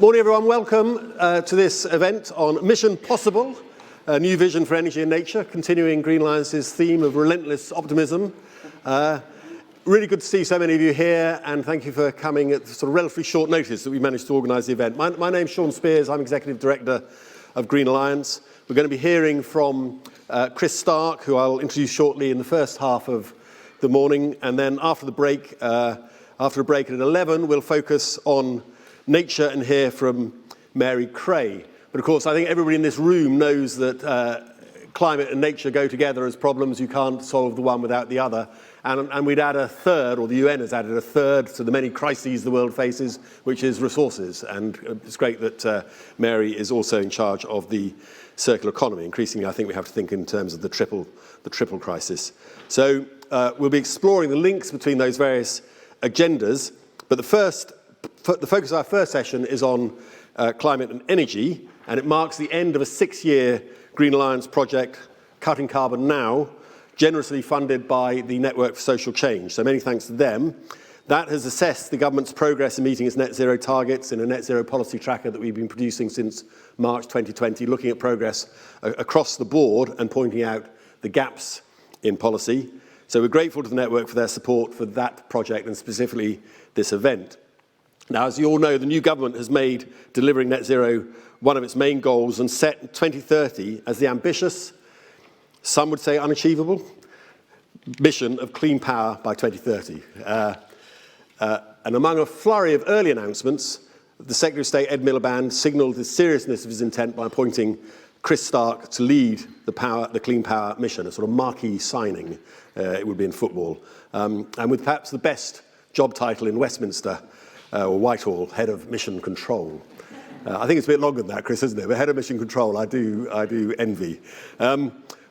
Morning everyone, welcome to this event on Mission Possible, a new vision for energy and nature, continuing Green Alliance's theme of relentless optimism. Really good to see so many of you here, and thank you for coming at sort of relatively short notice that we managed to organise the event. My name's Sean Spears, I'm Executive Director of Green Alliance. We're going to be hearing from Chris Stark, who I'll introduce shortly in the first half of the morning, and then after a break at 11, we'll focus on nature and hear from Mary Cray. But of course, I think everybody in this room knows that climate and nature go together as problems. You can't solve the one without the other. And we'd add a third, or the UN has added a third to the many crises the world faces, which is resources. And it's great that Mary is also in charge of the circular economy. Increasingly, I think we have to think in terms of the triple crisis. So we'll be exploring the links between those various agendas. But the focus of our first session is on climate and energy, and it marks the end of a 6-year Green Alliance project, Cutting Carbon Now, generously funded by the Network for Social Change. So many thanks to them. That has assessed the government's progress in meeting its net zero targets in a net zero policy tracker that we've been producing since March 2020, looking at progress across the board and pointing out the gaps in policy. So we're grateful to the network for their support for that project and specifically this event. Now, as you all know, the new government has made delivering net zero one of its main goals and set 2030 as the ambitious, some would say unachievable, mission of clean power by 2030. And among a flurry of early announcements, the Secretary of State, Ed Miliband, signalled the seriousness of his intent by appointing Chris Stark to lead the clean power mission, a sort of marquee signing, it would be in football, and with perhaps the best job title in Westminster, or Whitehall, Head of Mission Control. I think it's a bit longer than that, Chris, isn't it? But Head of Mission Control, I do envy.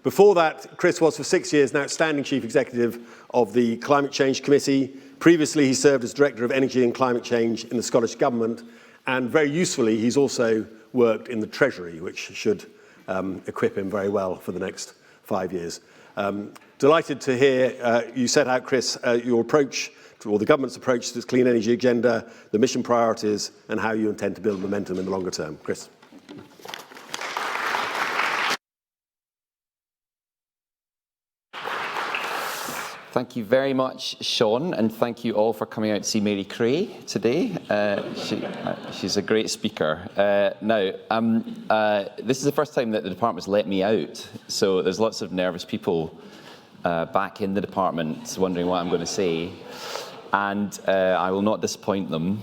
Before that, Chris was for 6 years an outstanding Chief Executive of the Climate Change Committee. Previously, he served as Director of Energy and Climate Change in the Scottish Government. And very usefully, he's also worked in the Treasury, which should equip him very well for the next 5 years. Delighted to hear you set out, Chris, your approach, or the government's approach to this clean energy agenda, the mission priorities, and how you intend to build momentum in the longer term. Chris. Thank you very much, Sean, and thank you all for coming out to see Mary Cray today. She's a great speaker. This is the first time that the department's let me out, so there's lots of nervous people back in the department wondering what I'm going to say. And I will not disappoint them.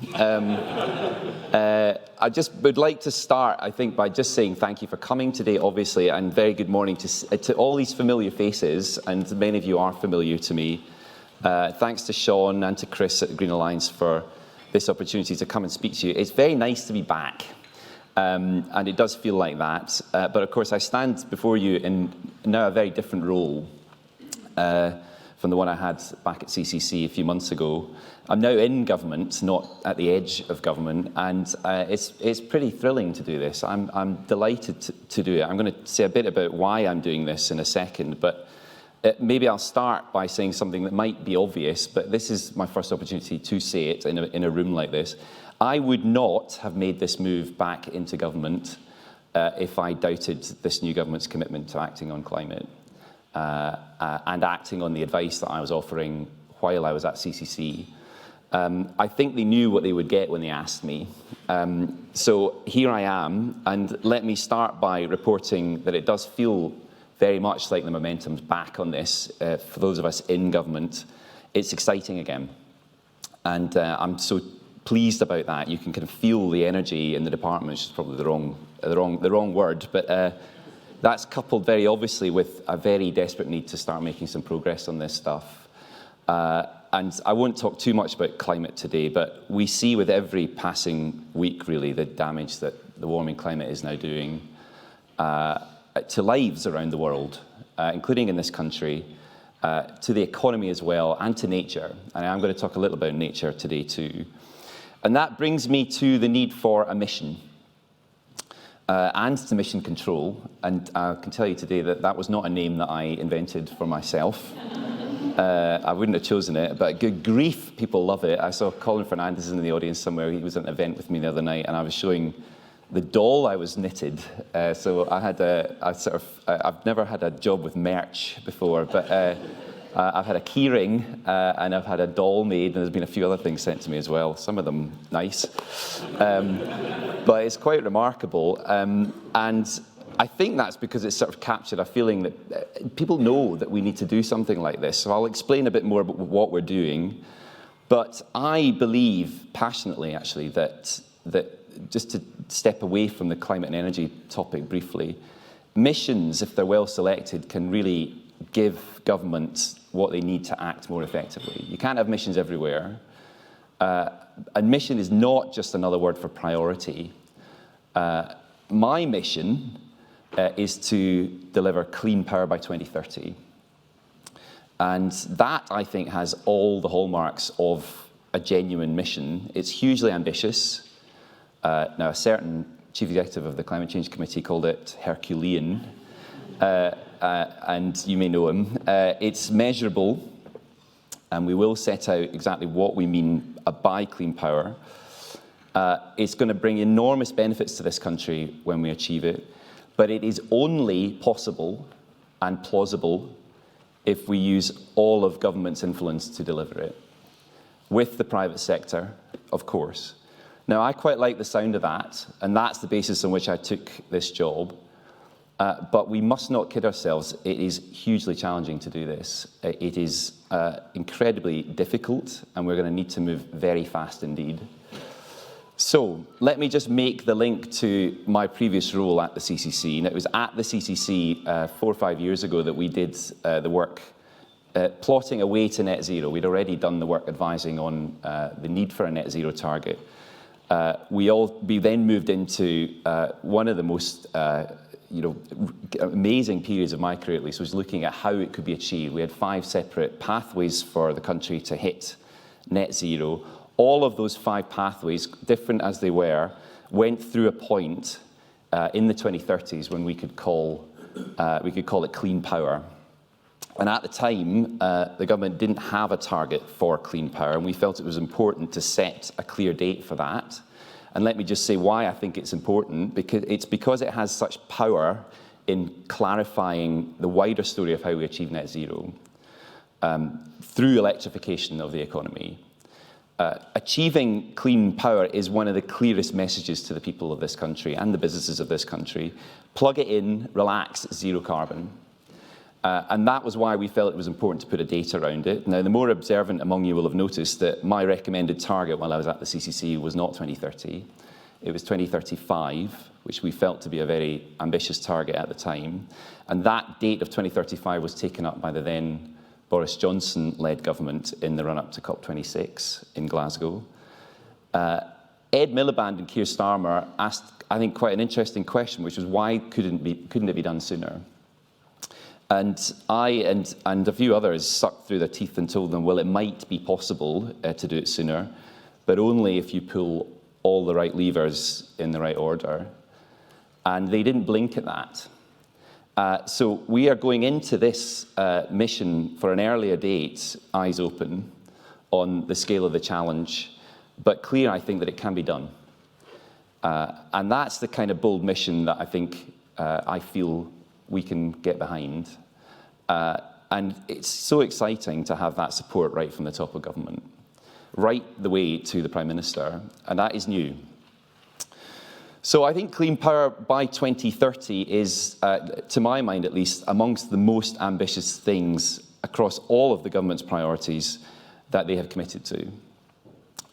I just would like to start, I think, by just saying thank you for coming today, obviously, and very good morning to all these familiar faces, and many of you are familiar to me. Thanks to Sean and to Chris at the Green Alliance for this opportunity to come and speak to you. It's very nice to be back, and it does feel like that. But of course, I stand before you in now a very different role from the one I had back at CCC a few months ago. I'm now in government, not at the edge of government, and it's pretty thrilling to do this. I'm delighted to do it. I'm going to say a bit about why I'm doing this in a second, but maybe I'll start by saying something that might be obvious, but this is my first opportunity to say it in a room like this. I would not have made this move back into government if I doubted this new government's commitment to acting on climate. And acting on the advice that I was offering while I was at CCC. I think they knew what they would get when they asked me. So here I am, and let me start by reporting that it does feel very much like the momentum's back on this. For those of us in government, it's exciting again. And I'm so pleased about that. You can kind of feel the energy in the department, which is probably the wrong word, but that's coupled very obviously with a very desperate need to start making some progress on this stuff. And I won't talk too much about climate today, but we see with every passing week, really, the damage that the warming climate is now doing to lives around the world, including in this country, to the economy as well, and to nature. And I'm going to talk a little about nature today too. And that brings me to the need for a mission. And to mission control, and I can tell you today that that was not a name that I invented for myself. I wouldn't have chosen it, but good grief, people love it. I saw Colin Fernandez in the audience somewhere. He was at an event with me the other night, and I was showing the doll I was knitted. So I had I've never had a job with merch before, but I've had a key ring, and I've had a doll made, and there's been a few other things sent to me as well, some of them nice. But it's quite remarkable. And I think that's because it's sort of captured a feeling that people know that we need to do something like this. So I'll explain a bit more about what we're doing. But I believe passionately, actually, that just to step away from the climate and energy topic briefly, missions, if they're well selected, can really give governments what they need to act more effectively. You can't have missions everywhere. And mission is not just another word for priority. My mission is to deliver clean power by 2030. And that, I think, has all the hallmarks of a genuine mission. It's hugely ambitious. Now, a certain chief executive of the Climate Change Committee called it Herculean, and you may know him. It's measurable, and we will set out exactly what we mean by clean power. It's going to bring enormous benefits to this country when we achieve it, but it is only possible and plausible if we use all of government's influence to deliver it, with the private sector, of course. Now, I quite like the sound of that, and that's the basis on which I took this job. But we must not kid ourselves. It is hugely challenging to do this. It is incredibly difficult, and we're going to need to move very fast indeed. So let me just make the link to my previous role at the CCC. And it was at the CCC 4 or 5 years ago that we did the work plotting a way to net zero. We'd already done the work advising on the need for a net zero target. We then moved into one of the most amazing periods of my career, at least, was looking at how it could be achieved. We had 5 separate pathways for the country to hit net zero. All of those 5 pathways, different as they were, went through a point in the 2030s when we could call it clean power. And at the time, the government didn't have a target for clean power, and we felt it was important to set a clear date for that. And let me just say why I think it's important, because it has such power in clarifying the wider story of how we achieve net zero through electrification of the economy. Achieving clean power is one of the clearest messages to the people of this country and the businesses of this country. Plug it in, relax, zero carbon. And that was why we felt it was important to put a date around it. Now, the more observant among you will have noticed that my recommended target while I was at the CCC was not 2030. It was 2035, which we felt to be a very ambitious target at the time. And that date of 2035 was taken up by the then Boris Johnson-led government in the run-up to COP26 in Glasgow. Ed Miliband and Keir Starmer asked, I think, quite an interesting question, which was why couldn't it be done sooner? And I and a few others sucked through their teeth and told them, well, it might be possible to do it sooner, but only if you pull all the right levers in the right order. And they didn't blink at that. So we are going into this mission for an earlier date, eyes open, on the scale of the challenge, but clear, I think, that it can be done. And that's the kind of bold mission that I think I feel we can get behind. And it's so exciting to have that support right from the top of government, right the way to the Prime Minister, and that is new. So I think clean power by 2030 is, to my mind at least, amongst the most ambitious things across all of the government's priorities that they have committed to.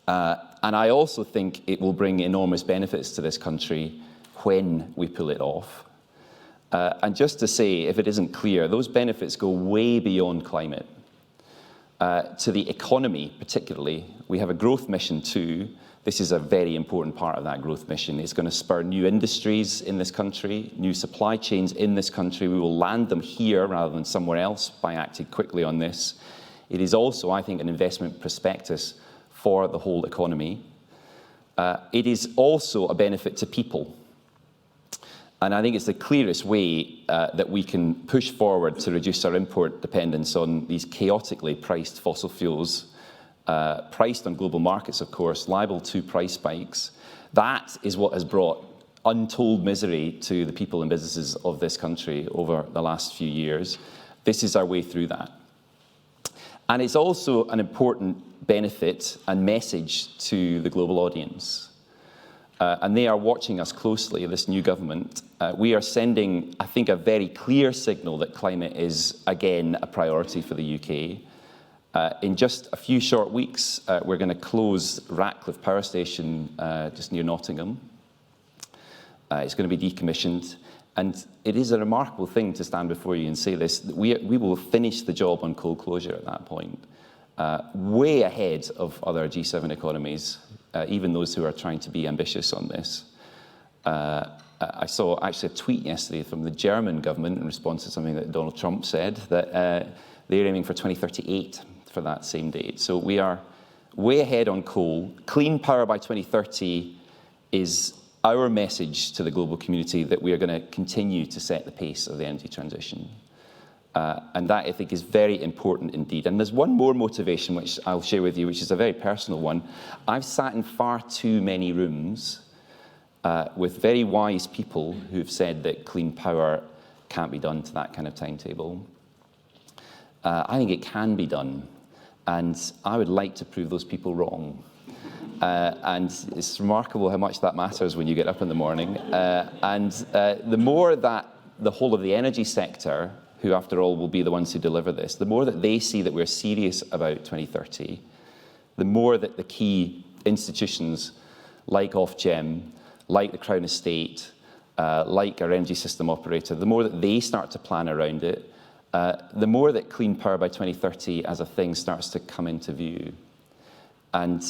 And I also think it will bring enormous benefits to this country when we pull it off. And just to say, if it isn't clear, those benefits go way beyond climate. To the economy, particularly, we have a growth mission too. This is a very important part of that growth mission. It's going to spur new industries in this country, new supply chains in this country. We will land them here rather than somewhere else by acting quickly on this. It is also, I think, an investment prospectus for the whole economy. It is also a benefit to people. And I think it's the clearest way that we can push forward to reduce our import dependence on these chaotically priced fossil fuels, priced on global markets, of course, liable to price spikes. That is what has brought untold misery to the people and businesses of this country over the last few years. This is our way through that. And it's also an important benefit and message to the global audience. And they are watching us closely, this new government. We are sending, I think, a very clear signal that climate is, again, a priority for the UK. In just a few short weeks, we're going to close Ratcliffe Power Station just near Nottingham. It's going to be decommissioned. And it is a remarkable thing to stand before you and say this. We will finish the job on coal closure at that point, way ahead of other G7 economies, even those who are trying to be ambitious on this. I saw actually a tweet yesterday from the German government in response to something that Donald Trump said, that they're aiming for 2038 for that same date. So we are way ahead on coal. Clean power by 2030 is our message to the global community that we are going to continue to set the pace of the energy transition. And that, I think, is very important indeed. And there's one more motivation which I'll share with you, which is a very personal one. I've sat in far too many rooms with very wise people who've said that clean power can't be done to that kind of timetable. I think it can be done. And I would like to prove those people wrong. And it's remarkable how much that matters when you get up in the morning. The more that the whole of the energy sector, who after all will be the ones who deliver this, the more that they see that we're serious about 2030, the more that the key institutions like Ofgem, like the Crown Estate, like our energy system operator, the more that they start to plan around it, the more that clean power by 2030 as a thing starts to come into view. And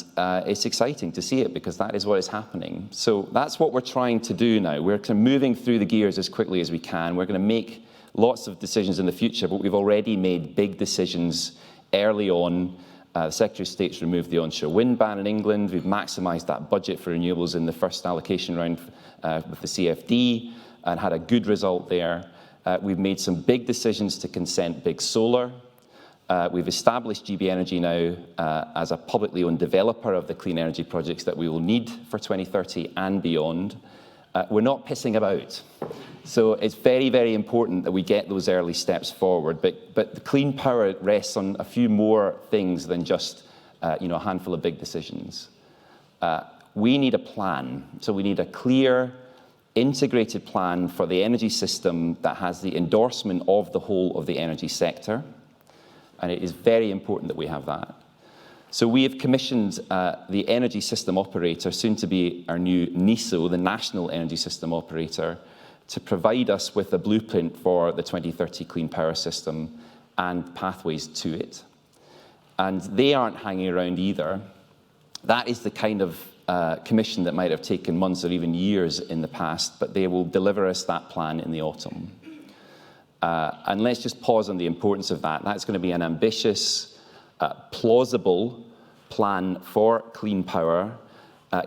it's exciting to see it because that is what is happening. So that's what we're trying to do now. We're kind of moving through the gears as quickly as we can. We're going to make lots of decisions in the future, but we've already made big decisions early on. The Secretary of State's removed the onshore wind ban in England. We've maximised that budget for renewables in the first allocation round with the CFD and had a good result there. We've made some big decisions to consent big solar. We've established GB Energy now as a publicly owned developer of the clean energy projects that we will need for 2030 and beyond. We're not pissing about. So it's very, very important that we get those early steps forward. But the clean power rests on a few more things than just a handful of big decisions. We need a plan. So we need a clear, integrated plan for the energy system that has the endorsement of the whole of the energy sector. And it is very important that we have that. So we have commissioned the energy system operator, soon to be our new NESO, the National Energy System Operator, to provide us with a blueprint for the 2030 clean power system and pathways to it. And they aren't hanging around either. That is the kind of commission that might have taken months or even years in the past, but they will deliver us that plan in the autumn. And let's just pause on the importance of that. That's going to be an ambitious, plausible plan for clean power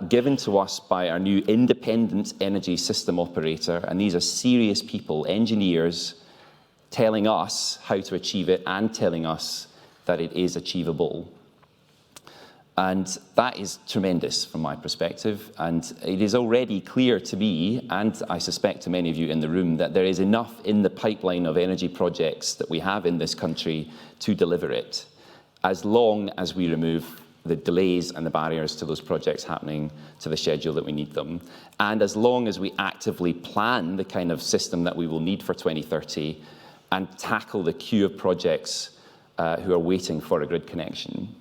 given to us by our new independent energy system operator. And these are serious people, engineers, telling us how to achieve it and telling us that it is achievable. And that is tremendous from my perspective. And it is already clear to me, and I suspect to many of you in the room, that there is enough in the pipeline of energy projects that we have in this country to deliver it, as long as we remove the delays and the barriers to those projects happening to the schedule that we need them. And as long as we actively plan the kind of system that we will need for 2030 and tackle the queue of projects who are waiting for a grid connection.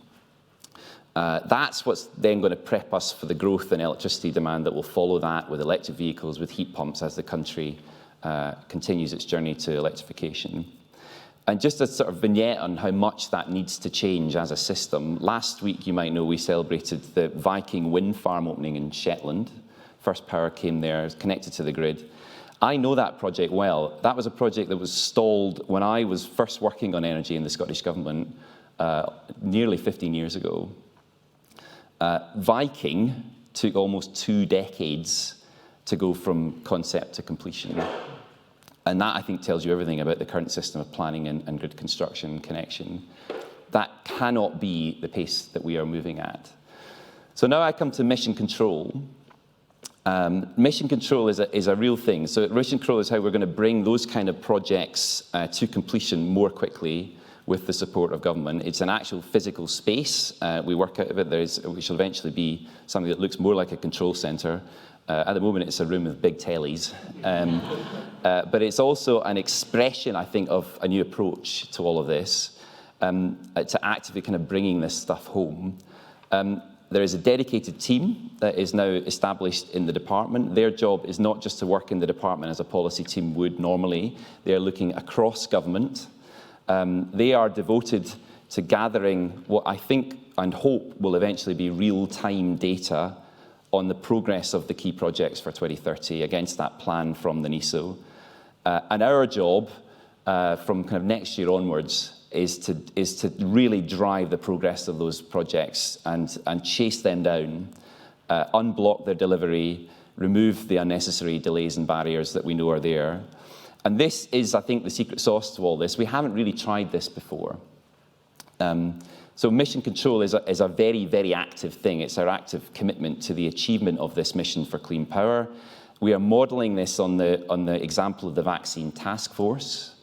That's what's then going to prep us for the growth in electricity demand that will follow that with electric vehicles, with heat pumps as the country continues its journey to electrification. And just a sort of vignette on how much that needs to change as a system. Last week, you might know, we celebrated the Viking wind farm opening in Shetland. First power came there, it was connected to the grid. I know that project well. That was a project that was stalled when I was first working on energy in the Scottish Government nearly 15 years ago. Viking took almost 2 decades to go from concept to completion. And that, I think, tells you everything about the current system of planning and grid construction and connection. That cannot be the pace that we are moving at. So now I come to mission control. Mission control is a real thing. So mission control is how we're going to bring those kind of projects to completion more quickly with the support of government. It's an actual physical space. We work out of it. We shall eventually be something that looks more like a control centre. At the moment, it's a room with big tellies. But it's also an expression, I think, of a new approach to all of this, to actively kind of bringing this stuff home. There is a dedicated team that is now established in the department. Their job is not just to work in the department as a policy team would normally. They are looking across government. They are devoted to gathering what I think and hope will eventually be real-time data on the progress of the key projects for 2030 against that plan from the NESO. And our job from kind of next year onwards is to really drive the progress of those projects and chase them down, unblock their delivery, remove the unnecessary delays and barriers that we know are there. And this is, I think, the secret sauce to all this. We haven't really tried this before. So mission control is a very, very active thing. It's our active commitment to the achievement of this mission for clean power. We are modelling this on the example of the vaccine task force,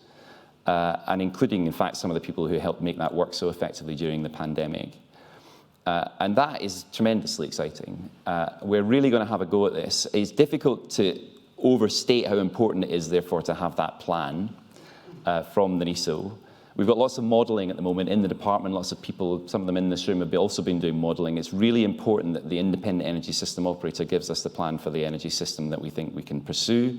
and including, in fact, some of the people who helped make that work so effectively during the pandemic. And that is tremendously exciting. We're really going to have a go at this. It's difficult to overstate how important it is, therefore, to have that plan from the NESO. We've got lots of modelling at the moment in the department, lots of people, some of them in this room have also been doing modelling. It's really important that the independent energy system operator gives us the plan for the energy system that we think we can pursue.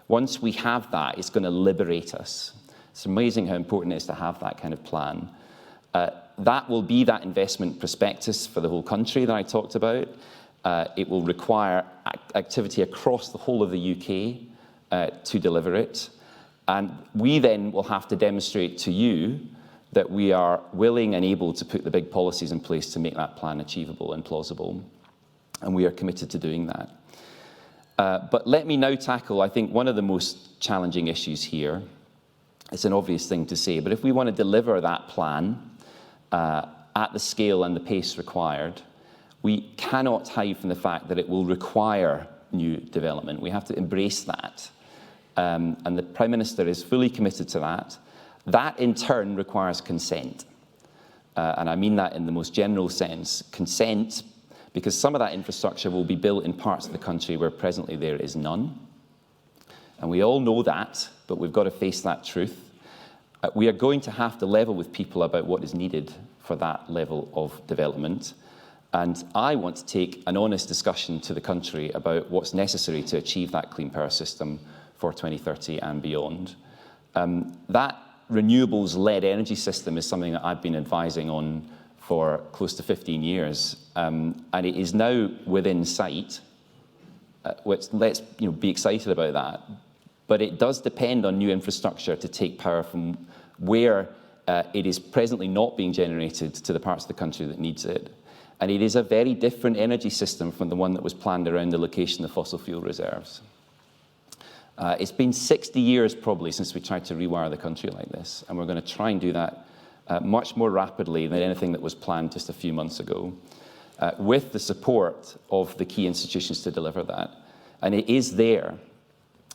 Once we have that, it's going to liberate us. It's amazing how important it is to have that kind of plan. That will be that investment prospectus for the whole country that I talked about. It will require activity across the whole of the UK to deliver it. And we then will have to demonstrate to you that we are willing and able to put the big policies in place to make that plan achievable and plausible. And we are committed to doing that. But let me now tackle, I think, one of the most challenging issues here. It's an obvious thing to say, but if we want to deliver that plan at the scale and the pace required, we cannot hide from the fact that it will require new development. We have to embrace that. And the Prime Minister is fully committed to that. That, in turn, requires consent. And I mean that in the most general sense. Consent, because some of that infrastructure will be built in parts of the country where presently there is none. And we all know that, but we've got to face that truth. We are going to have to level with people about what is needed for that level of development. And I want to take an honest discussion to the country about what's necessary to achieve that clean power system for 2030 and beyond. That renewables-led energy system is something that I've been advising on for close to 15 years. And it is now within sight. Let's be excited about that. But it does depend on new infrastructure to take power from where it is presently not being generated to the parts of the country that needs it. And it is a very different energy system from the one that was planned around the location of fossil fuel reserves. It's been 60 years probably since we tried to rewire the country like this, and we're going to try and do that much more rapidly than anything that was planned just a few months ago, with the support of the key institutions to deliver that. And it is there.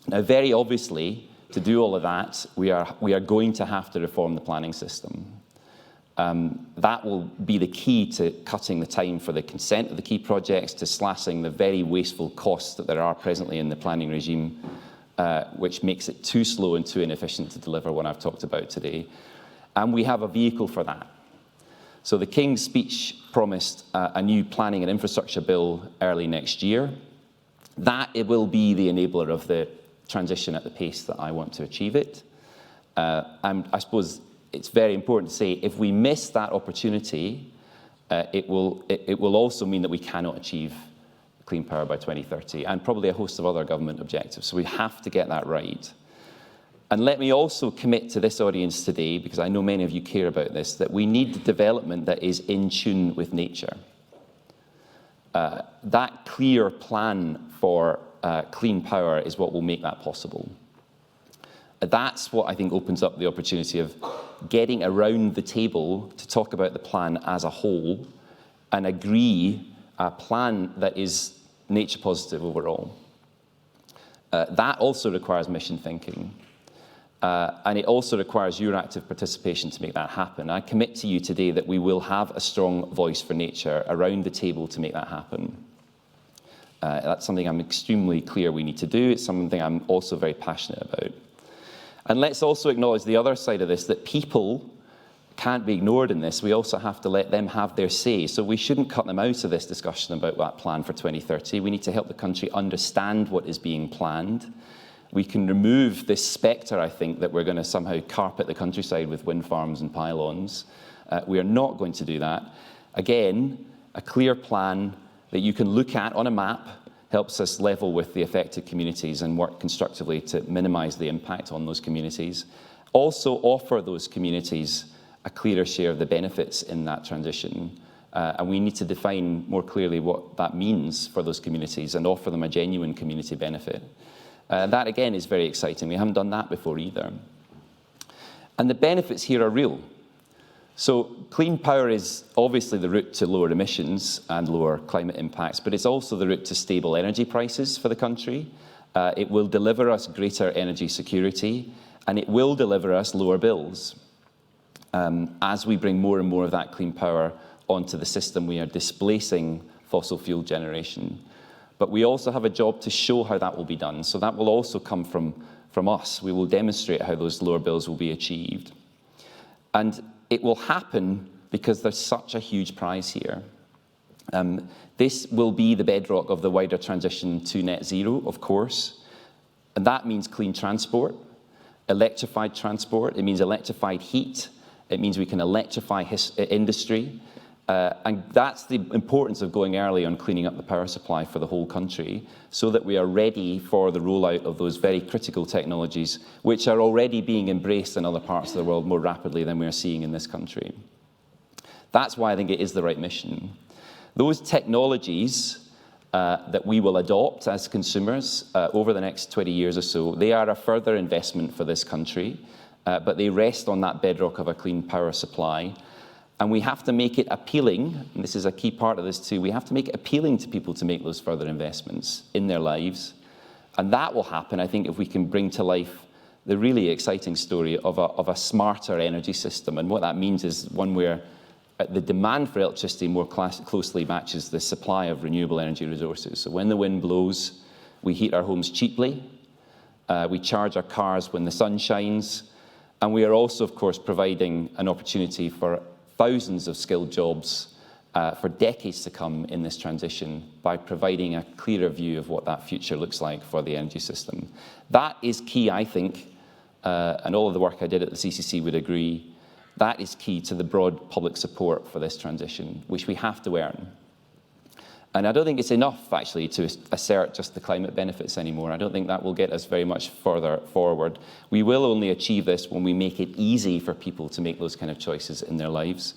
Now, very obviously, to do all of that, we are going to have to reform the planning system. That will be the key to cutting the time for the consent of the key projects, to slashing the very wasteful costs that there are presently in the planning regime, which makes it too slow and too inefficient to deliver what I've talked about today. And we have a vehicle for that. So the King's speech promised a new planning and infrastructure bill early next year. That it will be the enabler of the transition at the pace that I want to achieve it. And I suppose it's very important to say, if we miss that opportunity, it will also mean that we cannot achieve clean power by 2030, and probably a host of other government objectives. So we have to get that right. And let me also commit to this audience today, because I know many of you care about this, that we need development that is in tune with nature. That clear plan for clean power is what will make that possible. That's what I think opens up the opportunity of getting around the table to talk about the plan as a whole and agree a plan that is nature positive overall. That also requires mission thinking. And it also requires your active participation to make that happen. I commit to you today that we will have a strong voice for nature around the table to make that happen. That's something I'm extremely clear we need to do. It's something I'm also very passionate about. And let's also acknowledge the other side of this, that people can't be ignored in this. We also have to let them have their say. So we shouldn't cut them out of this discussion about that plan for 2030. We need to help the country understand what is being planned. We can remove this spectre, I think, that we're going to somehow carpet the countryside with wind farms and pylons. We are not going to do that. Again, a clear plan that you can look at on a map helps us level with the affected communities and work constructively to minimise the impact on those communities. Also offer those communities a clearer share of the benefits in that transition. And we need to define more clearly what that means for those communities and offer them a genuine community benefit. That, again, is very exciting. We haven't done that before either. And the benefits here are real. So clean power is obviously the route to lower emissions and lower climate impacts, but it's also the route to stable energy prices for the country. It will deliver us greater energy security, and it will deliver us lower bills. As we bring more and more of that clean power onto the system, we are displacing fossil fuel generation. But we also have a job to show how that will be done. So that will also come from us. We will demonstrate how those lower bills will be achieved. And it will happen because there's such a huge prize here. This will be the bedrock of the wider transition to net zero, of course. And that means clean transport, electrified transport. It means electrified heat. It means we can electrify industry. And that's the importance of going early on cleaning up the power supply for the whole country so that we are ready for the rollout of those very critical technologies which are already being embraced in other parts of the world more rapidly than we are seeing in this country. That's why I think it is the right mission. Those technologies that we will adopt as consumers over the next 20 years or so, they are a further investment for this country, but they rest on that bedrock of a clean power supply. And we have to make it appealing, and this is a key part of this too, we have to make it appealing to people to make those further investments in their lives. And that will happen, I think, if we can bring to life the really exciting story of a smarter energy system. And what that means is one where the demand for electricity more closely matches the supply of renewable energy resources. So when the wind blows, we heat our homes cheaply, we charge our cars when the sun shines, and we are also, of course, providing an opportunity for thousands of skilled jobs for decades to come in this transition by providing a clearer view of what that future looks like for the energy system. That is key, I think, and all of the work I did at the CCC would agree, that is key to the broad public support for this transition, which we have to earn. And I don't think it's enough, actually, to assert just the climate benefits anymore. I don't think that will get us very much further forward. We will only achieve this when we make it easy for people to make those kind of choices in their lives,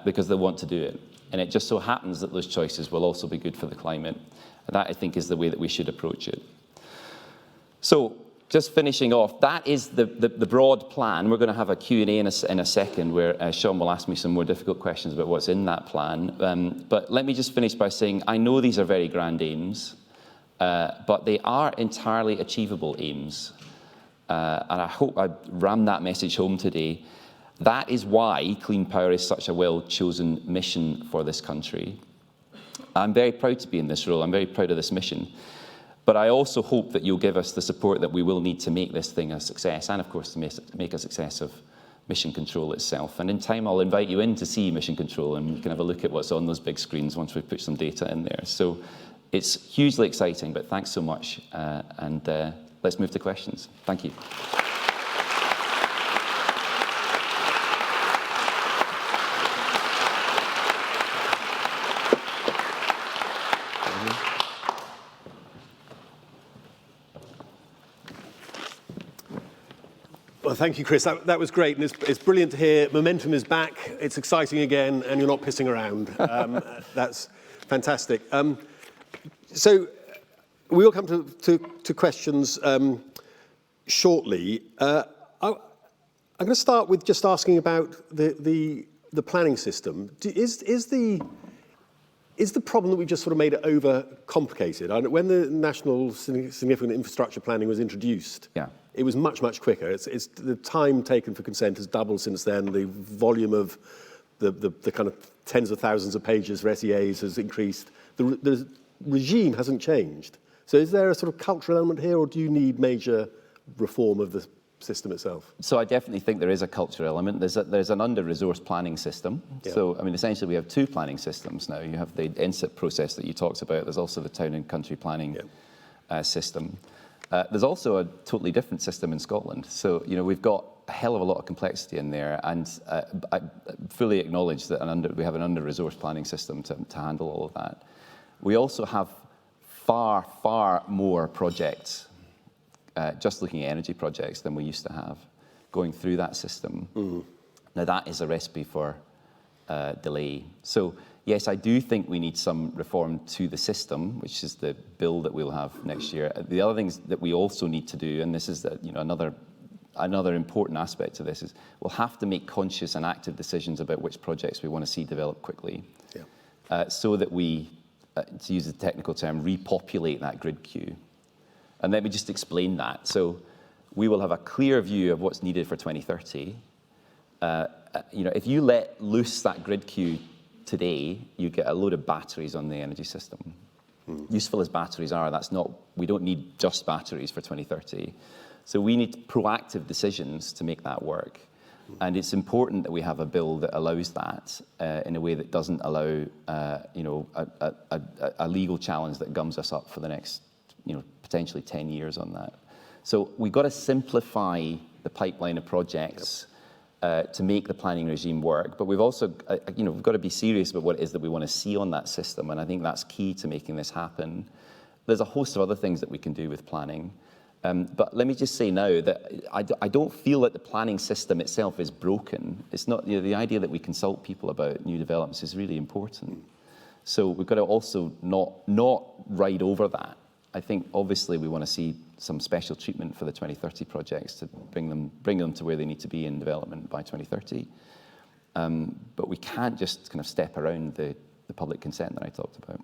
because they want to do it. And it just so happens that those choices will also be good for the climate. And that, I think, is the way that we should approach it. So, just finishing off, that is the broad plan. We're going to have a Q&A in a second where Sean will ask me some more difficult questions about what's in that plan. But let me just finish by saying I know these are very grand aims, but they are entirely achievable aims. And I hope I rammed that message home today. That is why clean power is such a well-chosen mission for this country. I'm very proud to be in this role. I'm very proud of this mission. But I also hope that you'll give us the support that we will need to make this thing a success, and of course to make a success of Mission Control itself. And in time I'll invite you in to see Mission Control and you can have a look at what's on those big screens once we've put some data in there. So it's hugely exciting, but thanks so much. And let's move to questions. Thank you. Well, thank you, Chris. That was great, and it's brilliant to hear. Momentum is back. It's exciting again, and you're not pissing around. That's fantastic. So, We will come to questions shortly. I'm going to start with just asking about the planning system. Is the problem that we just sort of made it over complicated? When the National Significant Infrastructure Planning was introduced, it was much, much quicker. It's the time taken for consent has doubled since then. The volume of the kind of tens of thousands of pages for SEAs has increased. The regime hasn't changed. So is there a sort of cultural element here, or do you need major reform of the system itself? So I definitely think there is a cultural element. There's an under-resourced planning system. Yeah. So, I mean, essentially we have two planning systems now. You have the NSIP process that you talked about. There's also the town and country planning system. There's also a totally different system in Scotland. So, you know, we've got a hell of a lot of complexity in there, and I fully acknowledge that we have an under-resourced planning system to handle all of that. We also have far, far more projects, just looking at energy projects, than we used to have going through that system. Mm-hmm. Now that is a recipe for delay. So yes, I do think we need some reform to the system, which is the bill that we'll have next year. The other things that we also need to do, and this is another important aspect of this, is we'll have to make conscious and active decisions about which projects we want to see develop quickly, so that we, to use the technical term, repopulate that grid queue. And let me just explain that. So we will have a clear view of what's needed for 2030. If you let loose that grid queue today, you get a load of batteries on the energy system. Useful as batteries are, we don't need just batteries for 2030. So we need proactive decisions to make that work. And it's important that we have a bill that allows that in a way that doesn't allow a legal challenge that gums us up for the next potentially 10 years on that. So we've got to simplify the pipeline of projects to make the planning regime work, but we've also we've got to be serious about what it is that we want to see on that system, and I think that's key to making this happen. There's a host of other things that we can do with planning. But let me just say now that I don't feel that the planning system itself is broken. It's not, the idea that we consult people about new developments is really important. So we've got to also not ride over that. I think obviously we want to see some special treatment for the 2030 projects to bring them to where they need to be in development by 2030. But we can't just kind of step around the public consent that I talked about.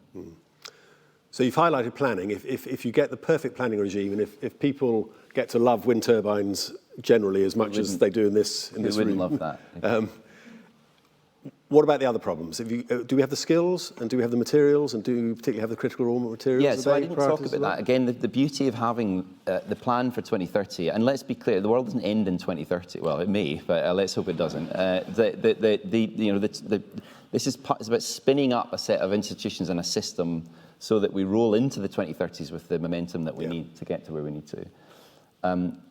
So you've highlighted planning. If you get the perfect planning regime, and if people get to love wind turbines generally as much as they do in this room. We wouldn't love that. What about the other problems? Do we have the skills, and do we have the materials, and do we particularly have the critical raw materials? Yeah, so I didn't talk about that. Again, the beauty of having the plan for 2030, and let's be clear, the world doesn't end in 2030. Well, it may, but let's hope it doesn't. This is about spinning up a set of institutions and a system so that we roll into the 2030s with the momentum that we need to get to where we need to.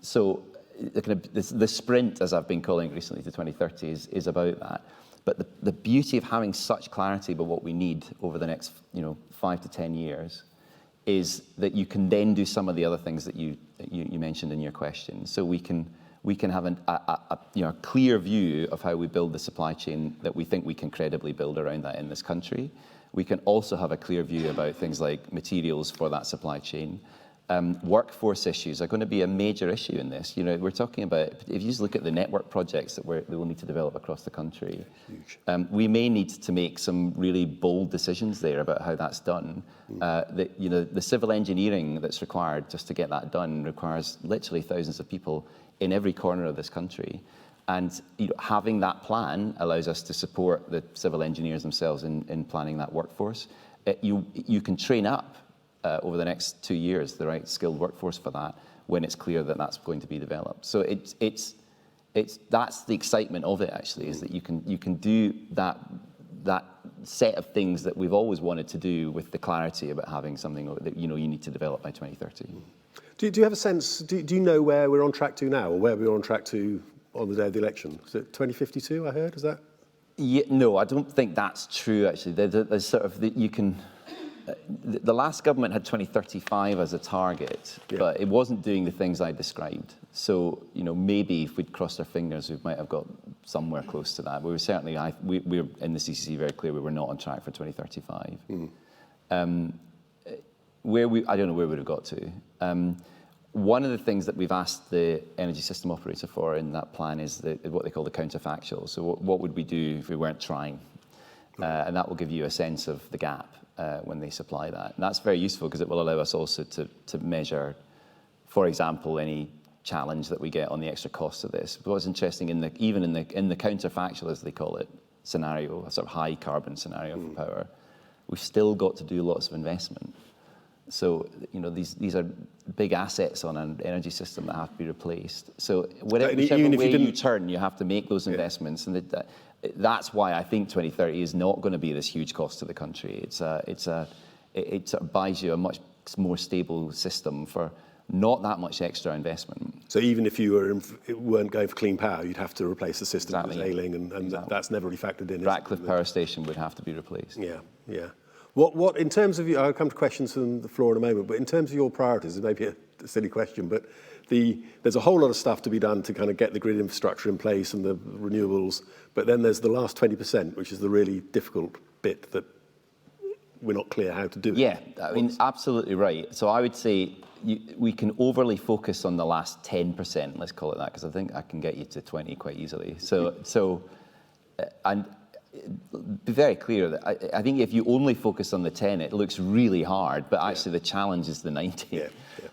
So the sprint, as I've been calling it recently, to 2030 is about that. But the beauty of having such clarity about what we need over the next 5 to 10 years is that you can then do some of the other things that you mentioned in your question. So we can have a clear view of how we build the supply chain that we think we can credibly build around that in this country. We can also have a clear view about things like materials for that supply chain. Workforce issues are going to be a major issue in this. We're talking about, if you just look at the network projects that we will need to develop across the country, we may need to make some really bold decisions there about how that's done. The civil engineering that's required just to get that done requires literally thousands of people in every corner of this country. And having that plan allows us to support the civil engineers themselves in planning that workforce. You can train up over the next 2 years the right skilled workforce for that when it's clear that that's going to be developed. So that's the excitement of it, actually, is that you can do that set of things that we've always wanted to do with the clarity about having something that you need to develop by 2030. Do you have a sense? Do you know where we're on track to now, or where we're on track to on the day of the election? Is it 2052? I heard. Is that? Yeah, no, I don't think that's true. Actually, there's sort of the last government had 2035 as a target, but it wasn't doing the things I described. So, maybe if we'd crossed our fingers, we might have got somewhere close to that. But we're in the CCC very clear we were not on track for 2035. I don't know where we would have got to. One of the things that we've asked the energy system operator for in that plan is what they call the counterfactual. So what would we do if we weren't trying? And that will give you a sense of the gap when they supply that. And that's very useful because it will allow us also to measure, for example, any challenge that we get on the extra cost of this. But what's interesting, even in the counterfactual, as they call it, scenario, a sort of high carbon scenario for power, we've still got to do lots of investment. So, these are big assets on an energy system that have to be replaced. So whichever way you turn, you have to make those investments. And that's why I think 2030 is not going to be this huge cost to the country. It sort of buys you a much more stable system for not that much extra investment. So even if you weren't going for clean power, you'd have to replace the system that was ailing, and that's never really factored in. Ratcliffe Power Station would have to be replaced. Yeah. What in terms of I'll come to questions from the floor in a moment, but in terms of your priorities, it may be a silly question, but there's a whole lot of stuff to be done to kind of get the grid infrastructure in place and the renewables, but then there's the last 20%, which is the really difficult bit that we're not clear how to do. Yeah, I mean, absolutely right. So I would say we can overly focus on the last 10%, let's call it that, because I think I can get you to 20 quite easily. And be very clear that I think if you only focus on the 10, it looks really hard, but actually the challenge is the 90. Yeah.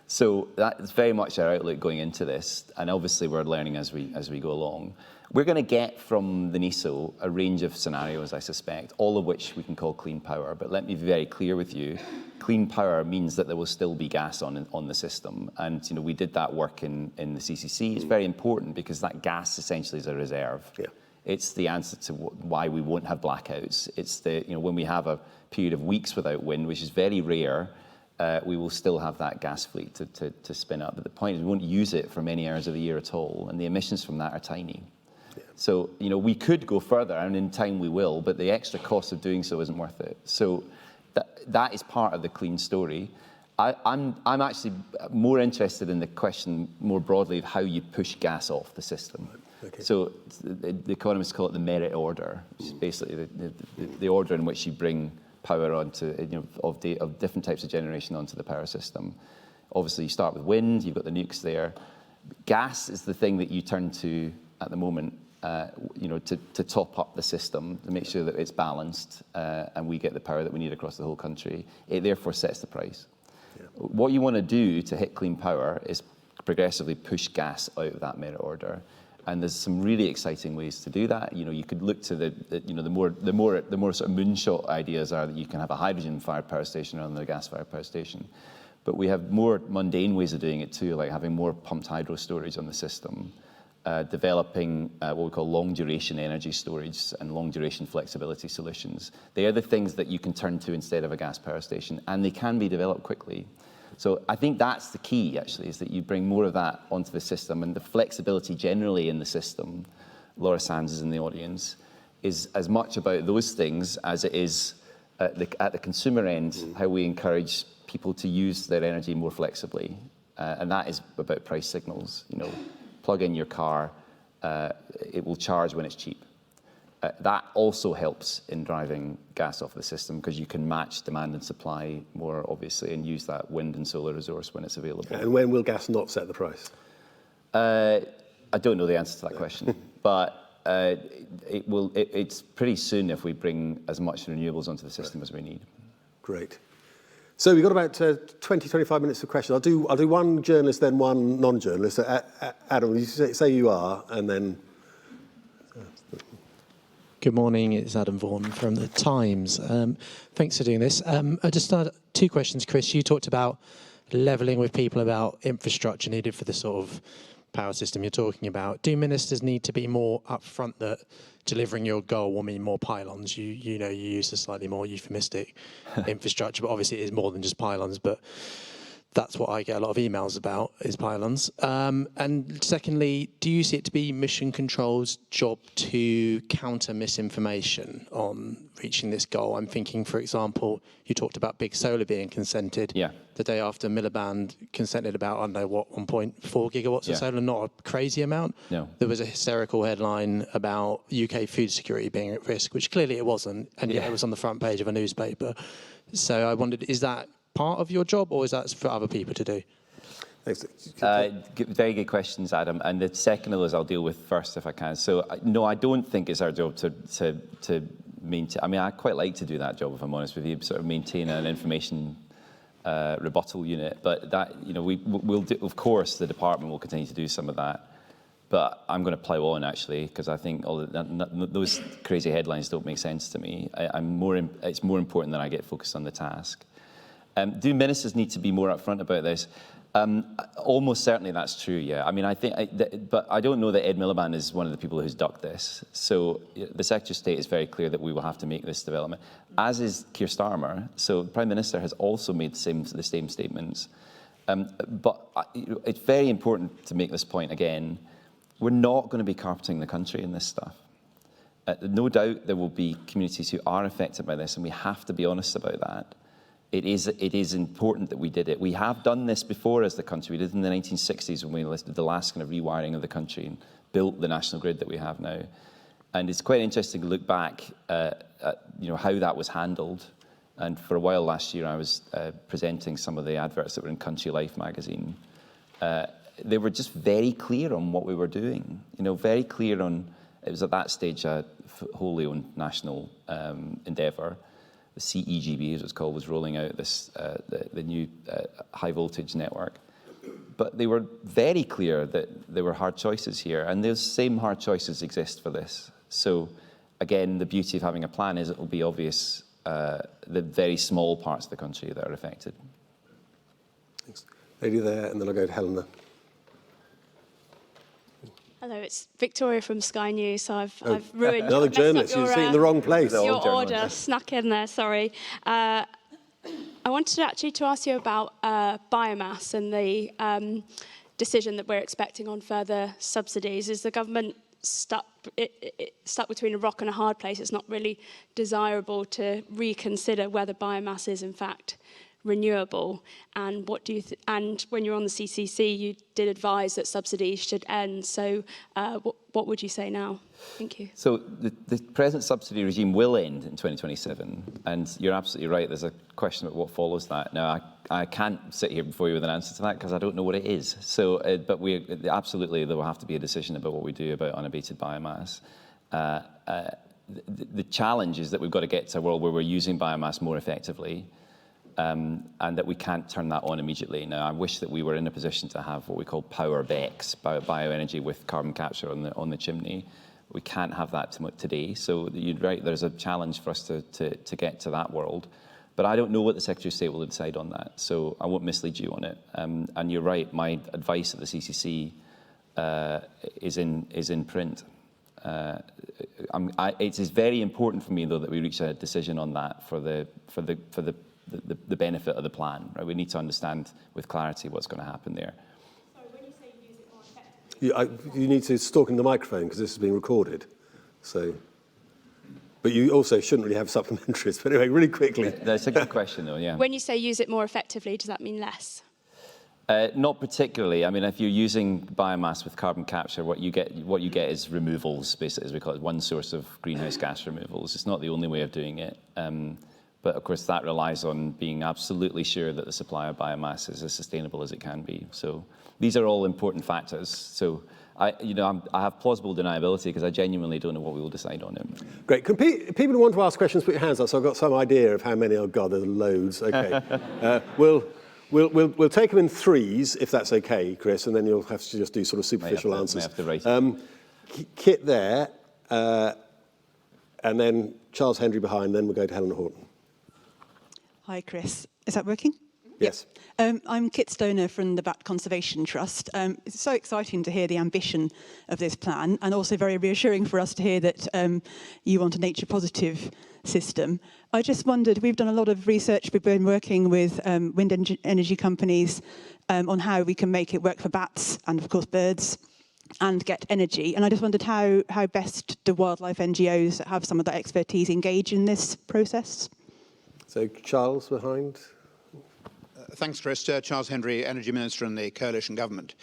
So that's very much our outlook going into this, and obviously we're learning as we go along. We're going to get from the NESO a range of scenarios, I suspect, all of which we can call clean power. But let me be very clear with you, clean power means that there will still be gas on the system. And we did that work in the CCC. It's very important because that gas essentially is a reserve. Yeah. It's the answer to why we won't have blackouts. It's when we have a period of weeks without wind, which is very rare, we will still have that gas fleet to spin up. But the point is we won't use it for many hours of the year at all, and the emissions from that are tiny. Yeah. So we could go further, and in time we will, but the extra cost of doing so isn't worth it. So that is part of the clean story. I'm actually more interested in the question more broadly of how you push gas off the system. Okay. So the economists call it the merit order, which is basically the order in which you bring power onto of different types of generation onto the power system. Obviously, you start with wind. You've got the nukes there. Gas is the thing that you turn to at the moment, to top up the system, to make sure that it's balanced and we get the power that we need across the whole country. It therefore sets the price. Yeah. What you want to do to hit clean power is progressively push gas out of that merit order. And there's some really exciting ways to do that. You could look to the more sort of moonshot ideas are that you can have a hydrogen-fired power station rather than a gas-fired power station. But we have more mundane ways of doing it too, like having more pumped hydro storage on the system, developing what we call long-duration energy storage and long-duration flexibility solutions. They are the things that you can turn to instead of a gas power station, and they can be developed quickly. So I think that's the key, actually, is that you bring more of that onto the system, and the flexibility generally in the system, Laura Sands is in the audience, is as much about those things as it is at the consumer end, how we encourage people to use their energy more flexibly. And that is about price signals. Plug in your car, it will charge when it's cheap. That also helps in driving gas off the system because you can match demand and supply more obviously and use that wind and solar resource when it's available. And when will gas not set the price? I don't know the answer to that question, but it's pretty soon if we bring as much renewables onto the system as we need. Great. So we've got about 20, 25 minutes for questions. I'll do one journalist, then one non-journalist. Adam, you say you are, and then... Good morning, it's Adam Vaughan from The Times. Thanks for doing this. I just had two questions, Chris. You talked about levelling with people about infrastructure needed for the sort of power system you're talking about. Do ministers need to be more upfront that delivering your goal will mean more pylons? You use a slightly more euphemistic infrastructure, but obviously it is more than just pylons, but that's what I get a lot of emails about, is pylons. And secondly, do you see it to be Mission Control's job to counter misinformation on reaching this goal? I'm thinking, for example, you talked about big solar being consented. Yeah. The day after Miliband consented about, 1.4 gigawatts of solar, not a crazy amount. No. There was a hysterical headline about UK food security being at risk, which clearly it wasn't, and yet it was on the front page of a newspaper. So I wondered, is that part of your job, or is that for other people to do? Very good questions, Adam. And the second of those I'll deal with first if I can. So, no, I don't think it's our job to maintain. I mean, I quite like to do that job, if I'm honest with you, sort of maintain an information rebuttal unit. But that, we'll do, of course, the department will continue to do some of that. But I'm going to plough on, actually, because I think those crazy headlines don't make sense to me. It's more important that I get focused on the task. Do ministers need to be more upfront about this? Almost certainly that's true, yeah. I mean, but I don't know that Ed Miliband is one of the people who's ducked this. So the Secretary of State is very clear that we will have to make this development, as is Keir Starmer. So the Prime Minister has also made the same statements. But it's very important to make this point again. We're not going to be carpeting the country in this stuff. No doubt there will be communities who are affected by this, and we have to be honest about that. It is important that we did it. We have done this before as the country. We did it in the 1960s when we listed the last kind of rewiring of the country and built the national grid that we have now. And it's quite interesting to look back at how that was handled. And for a while last year, I was presenting some of the adverts that were in Country Life magazine. They were just very clear on what we were doing. Very clear on, it was at that stage a wholly owned national endeavour. The CEGB, as it's called, was rolling out this the new high voltage network. But they were very clear that there were hard choices here, and those same hard choices exist for this. So, again, the beauty of having a plan is it will be obvious the very small parts of the country that are affected. Thanks. Lady there, and then I'll go to Helena. Hello, it's Victoria from Sky News. So I've ruined. Another journalist. You're sitting in the wrong place. Your order snuck in there. Sorry. I wanted actually to ask you about biomass and the decision that we're expecting on further subsidies. Is the government stuck between a rock and a hard place? It's not really desirable to reconsider whether biomass is in fact renewable, and what do you and when you're on the CCC you did advise that subsidies should end, so what would you say now? Thank you. So the present subsidy regime will end in 2027, and you're absolutely right, there's a question about what follows that. Now I can't sit here before you with an answer to that because I don't know what it is, so but absolutely there will have to be a decision about what we do about unabated biomass. The challenge is that we've got to get to a world where we're using biomass more effectively, and that we can't turn that on immediately. Now, I wish that we were in a position to have what we call power BECCS, bioenergy with carbon capture on the chimney. We can't have that today. So you're right, there's a challenge for us to get to that world. But I don't know what the Secretary of State will decide on that, so I won't mislead you on it. And you're right, my advice at the CCC is in print. It is very important for me, though, that we reach a decision on that for the benefit of the plan. Right? We need to understand with clarity what's going to happen there. Sorry, when you say use it more effectively, You need to talk in the microphone because this is being recorded. So, but you also shouldn't really have supplementaries. But anyway, really quickly. That's a good question, though. Yeah. when you say use it more effectively, does that mean less? Not particularly. I mean, if you're using biomass with carbon capture, what you get is removals, basically, as we call it, one source of greenhouse gas removals. It's not the only way of doing it. But of course, that relies on being absolutely sure that the supply of biomass is as sustainable as it can be. So these are all important factors. So I have plausible deniability because I genuinely don't know what we will decide on it. Great. Can people who want to ask questions put your hands up? So I've got some idea of how many. Oh God, there's loads. Okay. We'll take them in threes if that's okay, Chris, and then you'll have to just do sort of superficial answers. Have to write. Kit there, and then Charles Hendry behind. Then we'll go to Helena Horton. Hi, Chris. Is that working? Yes. I'm Kit Stoner from the Bat Conservation Trust. It's so exciting to hear the ambition of this plan, and also very reassuring for us to hear that you want a nature-positive system. I just wondered, we've done a lot of research, we've been working with wind energy companies on how we can make it work for bats and, of course, birds, and get energy. And I just wondered how best do wildlife NGOs that have some of that expertise engage in this process? So Charles behind. Thanks, Chris. Charles Henry, Energy Minister in the Coalition Government.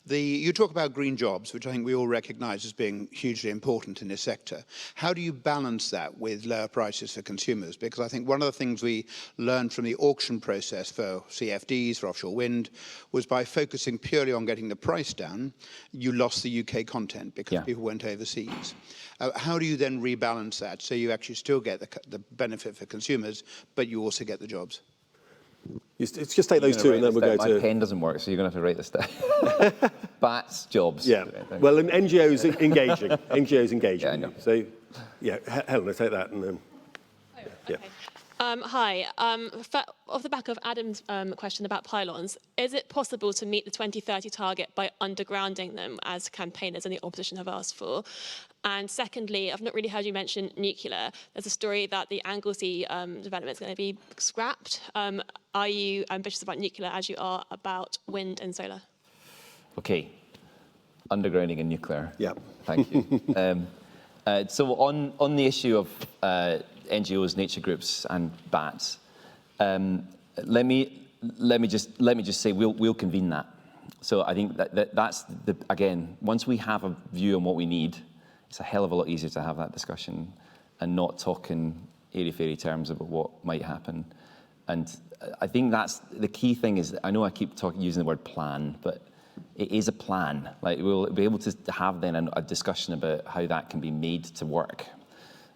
You talk about green jobs, which I think we all recognise as being hugely important in this sector. How do you balance that with lower prices for consumers? Because I think one of the things we learned from the auction process for CFDs, for offshore wind, was by focusing purely on getting the price down, you lost the UK content because people went overseas. How do you then rebalance that so you actually still get the benefit for consumers, but you also get the jobs? It's just take those two and then we'll go to... My pen doesn't work, so you're going to have to write this down. Bats, jobs. Yeah. Well, and NGOs engaging. NGOs engaging. Yeah, I know. So, yeah, Helen, take that and then... Okay. Hi. Off the back of Adam's question about pylons, is it possible to meet the 2030 target by undergrounding them, as campaigners and the opposition have asked for? And secondly, I've not really heard you mention nuclear. There's a story that the Anglesey development is going to be scrapped. Are you ambitious about nuclear as you are about wind and solar? Okay. Undergrounding and nuclear. Yeah. Thank you. So on the issue of NGOs, nature groups, and bats, let me just say we'll convene that. So I think that's again, once we have a view on what we need, it's a hell of a lot easier to have that discussion and not talk in airy-fairy terms about what might happen. And I think that's the key thing. Is I know I keep using the word plan, but it is a plan. Like we'll be able to have then a discussion about how that can be made to work.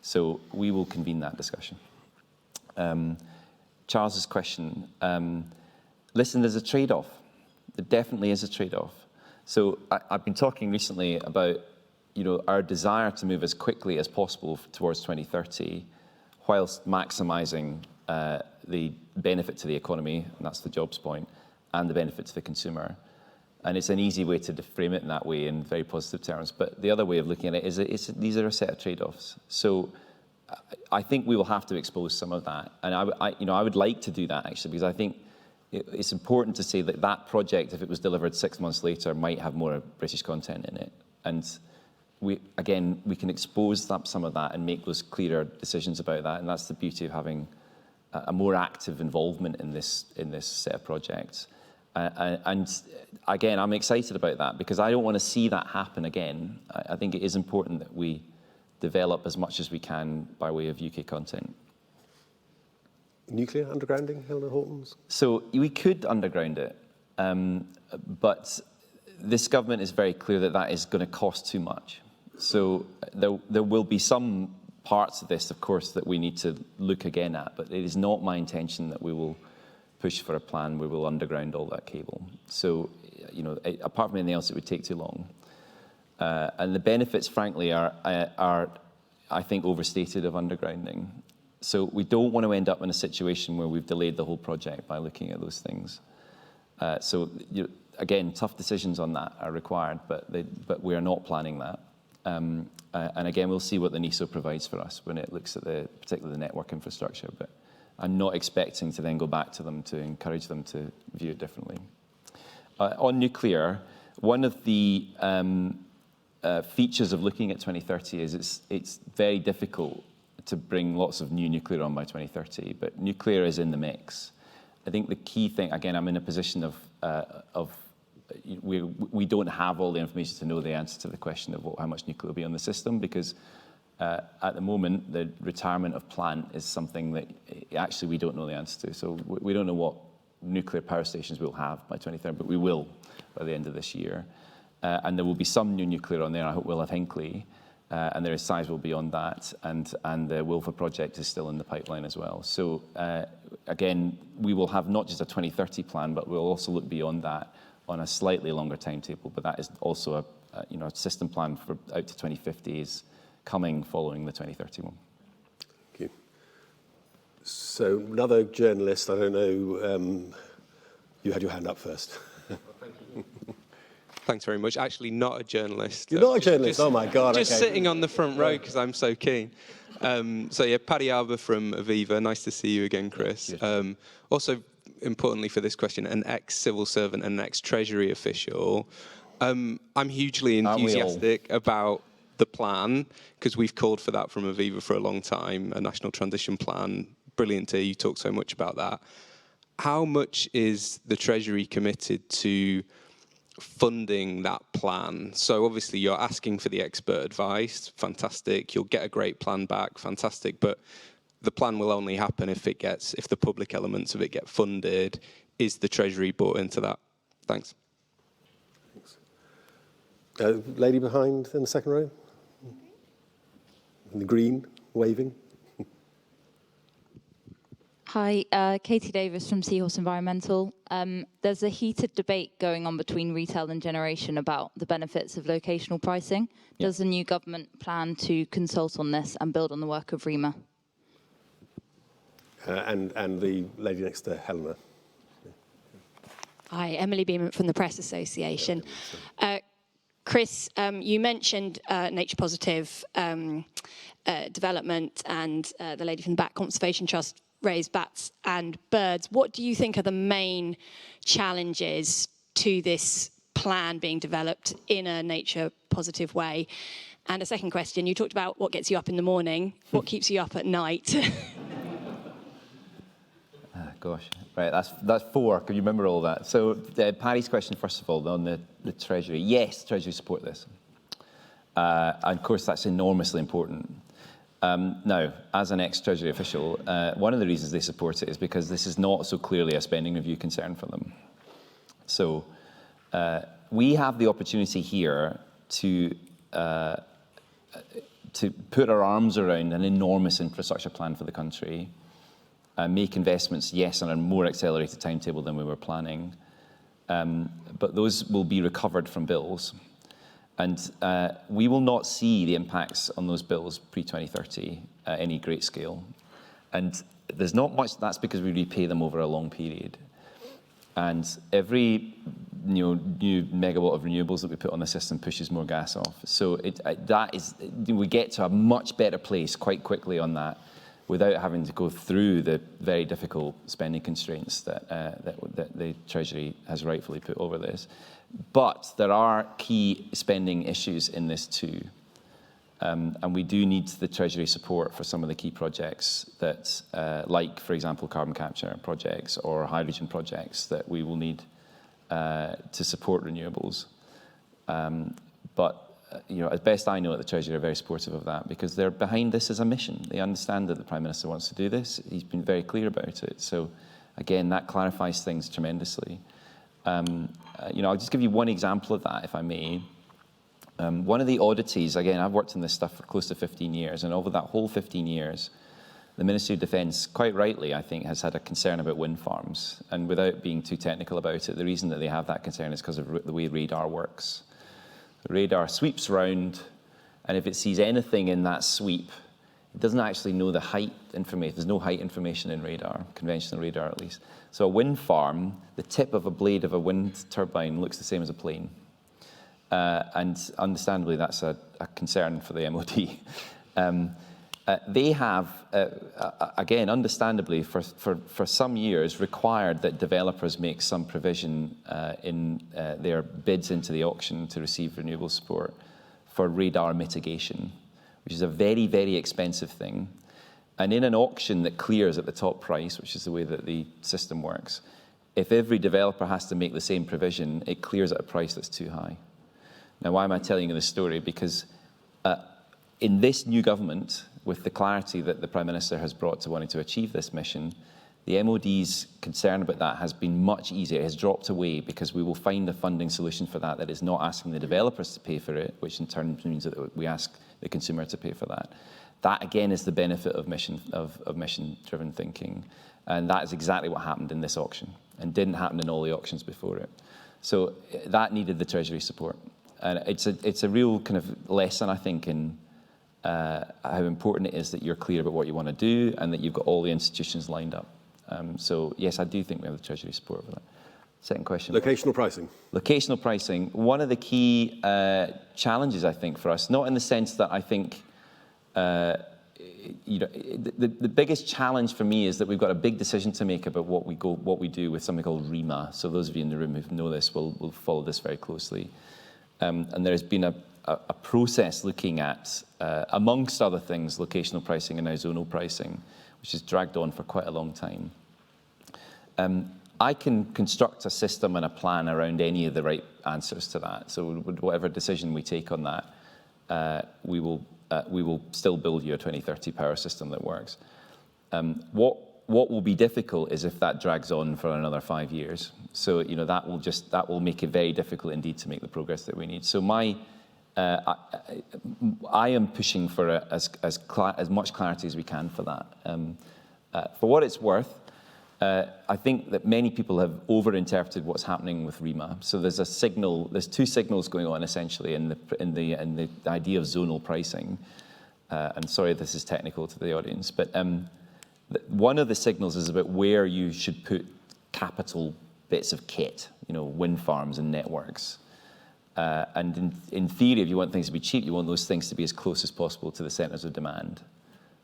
So we will convene that discussion. Charles's question. Listen, there's a trade-off. There definitely is a trade-off. So I've been talking recently about our desire to move as quickly as possible towards 2030, whilst maximising the benefit to the economy, and that's the jobs point, and the benefit to the consumer. And it's an easy way to frame it in that way in very positive terms. But the other way of looking at it is these are a set of trade-offs. So I think we will have to expose some of that. And I would like to do that, actually, because I think it's important to say that that project, if it was delivered 6 months later, might have more British content in it. And we can expose some of that and make those clearer decisions about that. And that's the beauty of having a more active involvement in this set of projects. And again, I'm excited about that because I don't want to see that happen again. I think it is important that we develop as much as we can by way of UK content. Nuclear undergrounding, Helena Hortons? So we could underground it, but this government is very clear that that is going to cost too much. So there will be some parts of this, of course, that we need to look again at, but it is not my intention that we will push for a plan where we'll underground all that cable. So, apart from anything else, it would take too long. And the benefits, frankly, are I think, overstated of undergrounding. So we don't want to end up in a situation where we've delayed the whole project by looking at those things. Again, tough decisions on that are required, but we are not planning that. And again, we'll see what the NESO provides for us when it looks at particularly the network infrastructure. But I'm not expecting to then go back to them to encourage them to view it differently. On nuclear, one of the features of looking at 2030 is it's very difficult to bring lots of new nuclear on by 2030, but nuclear is in the mix. I think the key thing, again, I'm in a position of we don't have all the information to know the answer to the question of how much nuclear will be on the system, because at the moment, the retirement of plant is something that actually we don't know the answer to. So we don't know what nuclear power stations we'll have by 2030, but we will by the end of this year. And there will be some new nuclear on there. I hope we'll have Hinkley. And there is sizable beyond that. And the Wilfer project is still in the pipeline as well. So again, we will have not just a 2030 plan, but we'll also look beyond that on a slightly longer timetable. But that is also a system plan for out to 2050 is coming following the 2030 one. Thank you. So another journalist, I don't know, you had your hand up first. Thanks very much. Actually, not a journalist. You're not a journalist? Oh, my God. Just okay. sitting on the front row because I'm so keen. Paddy Arbour from Aviva. Nice to see you again, Chris. Also, importantly for this question, an ex-civil servant and an ex-Treasury official. I'm hugely enthusiastic about the plan because we've called for that from Aviva for a long time, a national transition plan. Brilliant to hear you talk so much about that. how much is the Treasury committed to funding that plan? So obviously you're asking for the expert advice, fantastic. You'll get a great plan back, fantastic. But the plan will only happen if the public elements of it get funded. Is the Treasury bought into that? Thanks. Lady behind in the second row. In the green, waving. Hi, Katie Davis from Seahorse Environmental. There's a heated debate going on between retail and generation about the benefits of locational pricing. Yeah. Does the new government plan to consult on this and build on the work of REMA? And the lady next to Helena. Hi, Emily Beeman from the Press Association. Chris, you mentioned nature positive development, and the lady from the Bat Conservation Trust raised bats and birds. What do you think are the main challenges to this plan being developed in a nature positive way? And a second question, you talked about what gets you up in the morning. What keeps you up at night? Gosh, right, that's four. Can you remember all that? So Paddy's question, first of all, on the Treasury. Yes, Treasury support this. And of course, that's enormously important. Now, as an ex-Treasury official, one of the reasons they support it is because this is not so clearly a spending review concern for them. So we have the opportunity here to put our arms around an enormous infrastructure plan for the country, make investments, yes, on a more accelerated timetable than we were planning, but those will be recovered from bills. And we will not see the impacts on those bills pre-2030 at any great scale. And there's not much, that's because we repay them over a long period. And every new megawatt of renewables that we put on the system pushes more gas off. So we get to a much better place quite quickly on that without having to go through the very difficult spending constraints that the Treasury has rightfully put over this. But there are key spending issues in this too. And we do need the Treasury support for some of the key projects that, like, for example, carbon capture projects or hydrogen projects that we will need to support renewables. But as best I know at the Treasury, are very supportive of that because they're behind this as a mission. They understand that the Prime Minister wants to do this. He's been very clear about it. So, again, that clarifies things tremendously. I'll just give you one example of that, if I may. One of the oddities, again, I've worked in this stuff for close to 15 years, and over that whole 15 years, the Ministry of Defence, quite rightly, I think, has had a concern about wind farms. And without being too technical about it, the reason that they have that concern is because of the way radar works. The radar sweeps round, and if it sees anything in that sweep, it doesn't actually know the height information. There's no height information in radar, conventional radar at least. So a wind farm, the tip of a blade of a wind turbine looks the same as a plane. And understandably, that's a concern for the MOD. They have, again, understandably, for some years, required that developers make some provision in their bids into the auction to receive renewable support for radar mitigation, which is a very, very expensive thing. And in an auction that clears at the top price, which is the way that the system works, if every developer has to make the same provision, it clears at a price that's too high. Now, why am I telling you this story? Because in this new government, with the clarity that the Prime Minister has brought to wanting to achieve this mission, the MOD's concern about that has been much easier. It has dropped away because we will find a funding solution for that is not asking the developers to pay for it, which in turn means that we ask the consumer to pay for that. That, again, is the benefit of mission-driven thinking. And that is exactly what happened in this auction and didn't happen in all the auctions before it. So that needed the Treasury support. And it's a real kind of lesson, I think, in how important it is that you're clear about what you want to do and that you've got all the institutions lined up. So, yes, I do think we have the Treasury support for that. Second question. Locational pricing. Locational pricing. One of the key challenges, I think, for us, not in the sense that I think, the biggest challenge for me is that we've got a big decision to make about what we do with something called REMA. So those of you in the room who know this will follow this very closely. And there has been a process looking at, amongst other things, locational pricing and now zonal pricing, which has dragged on for quite a long time. I can construct a system and a plan around any of the right answers to that. So whatever decision we take on that, we will still build you a 2030 power system that works. What will be difficult is if that drags on for another 5 years. So that will make it very difficult indeed to make the progress that we need. So I am pushing for as much clarity as we can for that. For what it's worth, I think that many people have overinterpreted what's happening with REMA. So there's two signals going on essentially in the idea of zonal pricing. And sorry, this is technical to the audience, but one of the signals is about where you should put capital bits of kit, wind farms and networks. And in theory, if you want things to be cheap, you want those things to be as close as possible to the centres of demand.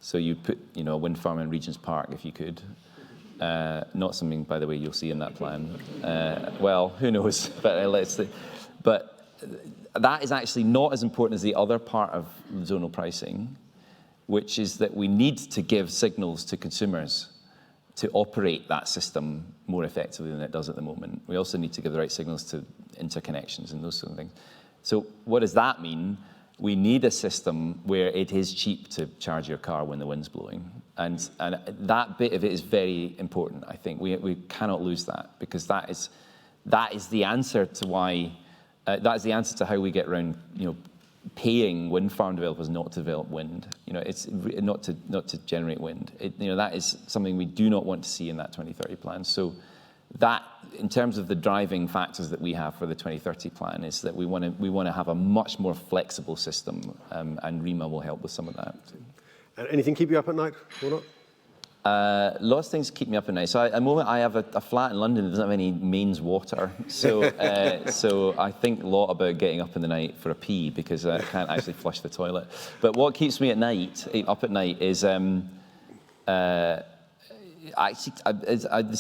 So you put, a wind farm in Regent's Park if you could. Not something, by the way, you'll see in that plan. Well, who knows? But that is actually not as important as the other part of zonal pricing, which is that we need to give signals to consumers to operate that system more effectively than it does at the moment. We also need to give the right signals to interconnections and those sort of things. So what does that mean? We need a system where it is cheap to charge your car when the wind's blowing. And that bit of it is very important, I think. We cannot lose that, because that is the answer to why, that is the answer to how we get around, paying wind farm developers not to develop wind. It's not to generate wind. That is something we do not want to see in that 2030 plan. So that, in terms of the driving factors that we have for the 2030 plan, is that we want to have a much more flexible system, and REMA will help with some of that. And anything keep you up at night or not? Lots of things keep me up at night. So at the moment, I have a flat in London that doesn't have any mains water. So so I think a lot about getting up in the night for a pee, because I can't actually flush the toilet. But what keeps me up at night is this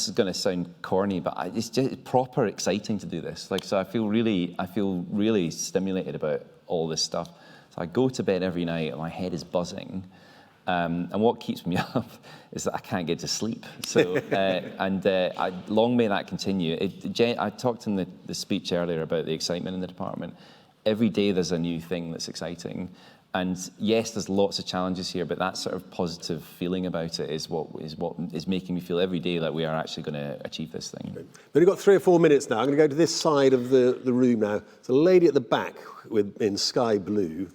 is going to sound corny, but it's just proper exciting to do this. So I feel really stimulated about all this stuff. So I go to bed every night and my head is buzzing. And what keeps me up is that I can't get to sleep. So, long may that continue. I talked in the speech earlier about the excitement in the department. Every day there's a new thing that's exciting. And yes, there's lots of challenges here, but that sort of positive feeling about it is what is making me feel every day that we are actually going to achieve this thing. But we've got 3 or 4 minutes now. I'm going to go to this side of the room now. There's a lady at the back in sky blue,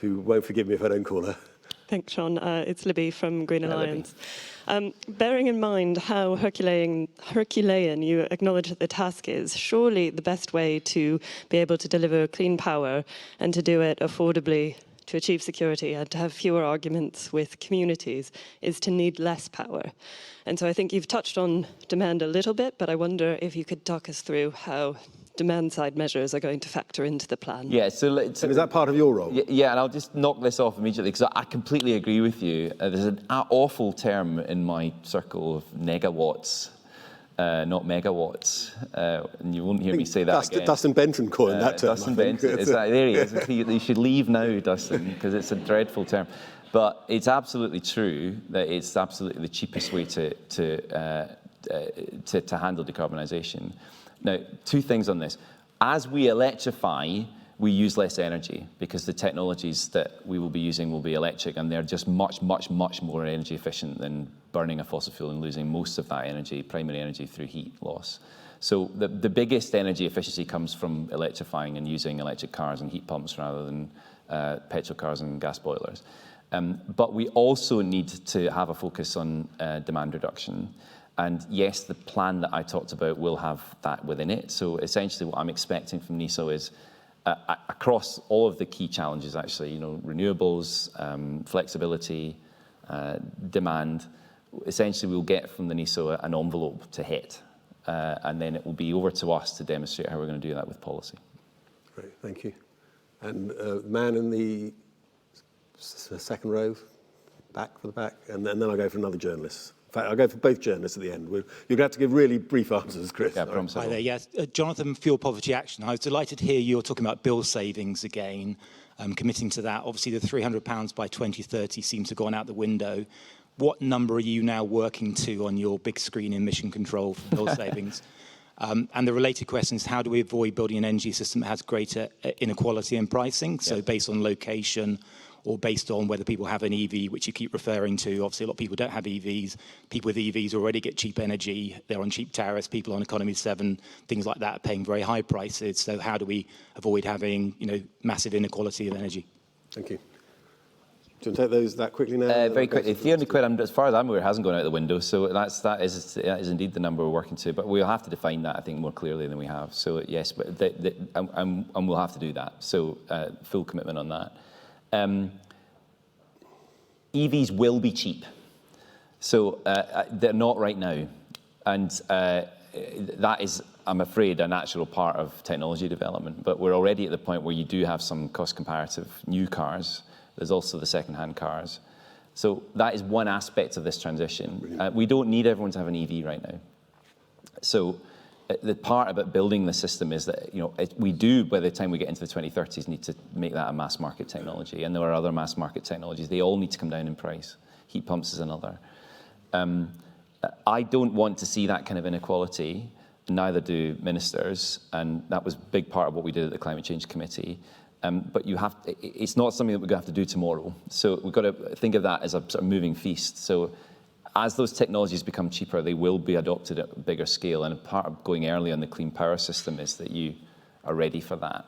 who won't forgive me if I don't call her. Thanks, Sean. It's Libby from Green Alliance. Bearing in mind how Herculean you acknowledge that the task is, surely the best way to be able to deliver clean power and to do it affordably, to achieve security and to have fewer arguments with communities, is to need less power. And so I think you've touched on demand a little bit, but I wonder if you could talk us through how demand-side measures are going to factor into the plan. Yeah, so is that part of your role? Yeah, and I'll just knock this off immediately, because I completely agree with you. There's an awful term in my circle of negawatts, not megawatts, and you won't hear me say that again. Dustin Benton coined that term. Dustin Benton, there he is. You should leave now, Dustin, because it's a dreadful term. But it's absolutely true that it's absolutely the cheapest way to handle decarbonisation. Now, 2 things on this. As we electrify, we use less energy, because the technologies that we will be using will be electric, and they're just much, much, much more energy efficient than burning a fossil fuel and losing most of that energy, primary energy, through heat loss. So the biggest energy efficiency comes from electrifying and using electric cars and heat pumps rather than petrol cars and gas boilers. But we also need to have a focus on demand reduction. And yes, the plan that I talked about will have that within it. So essentially what I'm expecting from NESO is across all of the key challenges, actually, renewables, flexibility, demand, essentially we'll get from the NESO an envelope to hit. And then it will be over to us to demonstrate how we're going to do that with policy. Great, thank you. And man in the second row, back for the back, and then I'll go for another journalist. In fact, I'll go for both journalists at the end. You're going to have to give really brief answers, Chris. Yeah, promise. Hi there, yes. Jonathan, Fuel Poverty Action. I was delighted to hear you're talking about bill savings again, committing to that. Obviously, the £300 by 2030 seems to have gone out the window. what number are you now working to on your big screen emission control for bill savings? And the related question is, how do we avoid building an energy system that has greater inequality in pricing? So based on location or based on whether people have an EV, which you keep referring to. Obviously, a lot of people don't have EVs. People with EVs already get cheap energy. They're on cheap tariffs. People on Economy 7, things like that, are paying very high prices. So how do we avoid having, massive inequality of energy? Thank you. Do you want to take that quickly now? Very quickly. 300 quid, as far as I'm aware, hasn't gone out the window. So that is indeed the number we're working to. But we'll have to define that, I think, more clearly than we have. So yes, but and we'll have to do that. So full commitment on that. EVs will be cheap. So they're not right now. And that is, I'm afraid, a natural part of technology development. But we're already at the point where you do have some cost comparative new cars. There's also the second-hand cars. So that is one aspect of this transition. We don't need everyone to have an EV right now. So the part about building the system is that, we do, by the time we get into the 2030s, need to make that a mass market technology. And there are other mass market technologies. They all need to come down in price. Heat pumps is another. I don't want to see that kind of inequality. Neither do ministers. And that was a big part of what we did at the Climate Change Committee. But it's not something that we're going to have to do tomorrow. So we've got to think of that as a sort of moving feast. So as those technologies become cheaper, they will be adopted at a bigger scale. And part of going early on the clean power system is that you are ready for that.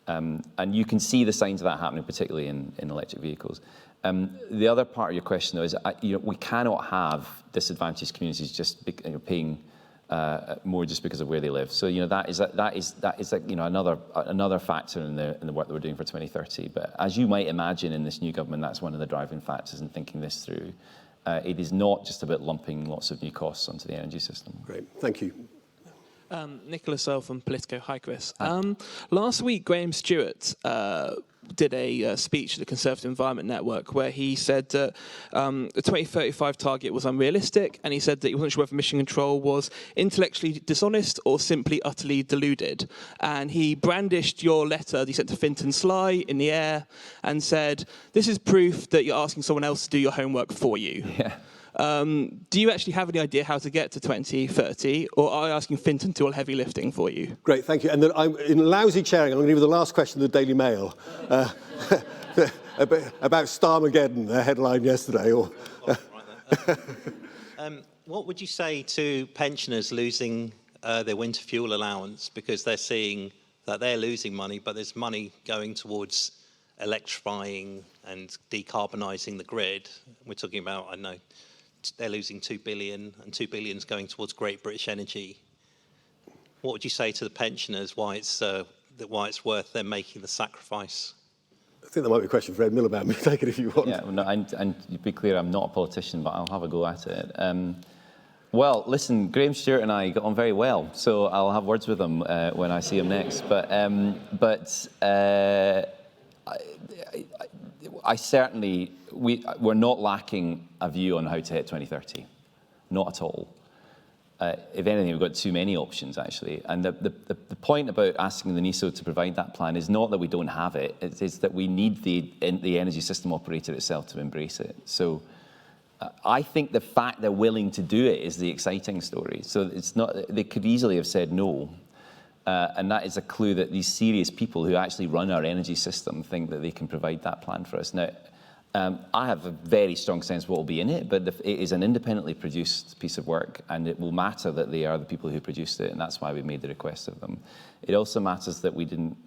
And you can see the signs of that happening, particularly in electric vehicles. The other part of your question, though, is we cannot have disadvantaged communities just paying more just because of where they live. So that is another factor in the work that we're doing for 2030. But as you might imagine, in this new government, that's one of the driving factors in thinking this through. It is not just about lumping lots of new costs onto the energy system. Great, thank you. Nicholas Earle from Politico. Hi, Chris. Last week, Graham Stewart did a speech at the Conservative Environment Network where he said that the 2035 target was unrealistic, and he said that he wasn't sure whether emission control was intellectually dishonest or simply utterly deluded. And he brandished your letter that you sent to Fintan Sly in the air and said, this is proof that you're asking someone else to do your homework for you. Yeah. Do you actually have any idea how to get to 2030, or are you asking Fintan to do all heavy lifting for you? Great, thank you. And then I'm in lousy chairing. I'm going to give you the last question of the Daily Mail about Starmageddon, their headline yesterday. What would you say to pensioners losing their winter fuel allowance because they're seeing that they're losing money, but there's money going towards electrifying and decarbonising the grid? We're talking about, I know, they're losing 2 billion, and 2 billion is going towards Great British Energy. What would you say to the pensioners why it's worth them making the sacrifice? I think that might be a question for Ed Miliband. Me take it if you want. Yeah, no, and to be clear, I'm not a politician, but I'll have a go at it. Well, listen, Graham Stewart and I got on very well, so I'll have words with him when I see him next. I certainly, we're not lacking a view on how to hit 2030, not at all. If anything, we've got too many options, actually. And the point about asking the NESO to provide that plan is not that we don't have it, it's that we need the energy system operator itself to embrace it. So I think the fact they're willing to do it is the exciting story. So it's not, they could easily have said no. And that is a clue that these serious people who actually run our energy system think that they can provide that plan for us. Now, I have a very strong sense of what will be in it, but it is an independently produced piece of work, and it will matter that they are the people who produced it, and that's why we made the request of them. It also matters that we didn't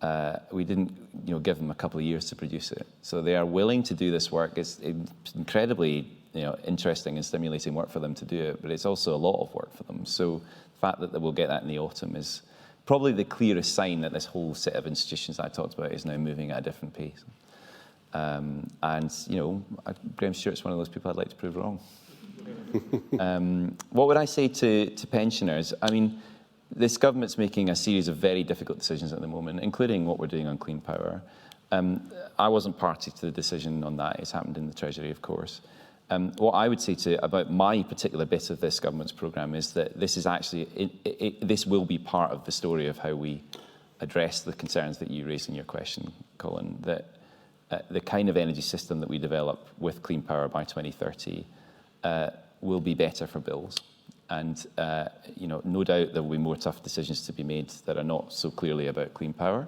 give them a couple of years to produce it. So they are willing to do this work. It's incredibly interesting and stimulating work for them to do it, but it's also a lot of work for them. So the fact that we'll get that in the autumn is probably the clearest sign that this whole set of institutions that I talked about is now moving at a different pace. Graham Stewart's one of those people I'd like to prove wrong. What would I say to pensioners? I mean, this government's making a series of very difficult decisions at the moment, including what we're doing on clean power. I wasn't party to the decision on that. It's happened in the Treasury, of course. What I would say about my particular bit of this government's programme is that this is actually, this will be part of the story of how we address the concerns that you raised in your question, Colin, that the kind of energy system that we develop with clean power by 2030 will be better for bills. And no doubt there will be more tough decisions to be made that are not so clearly about clean power.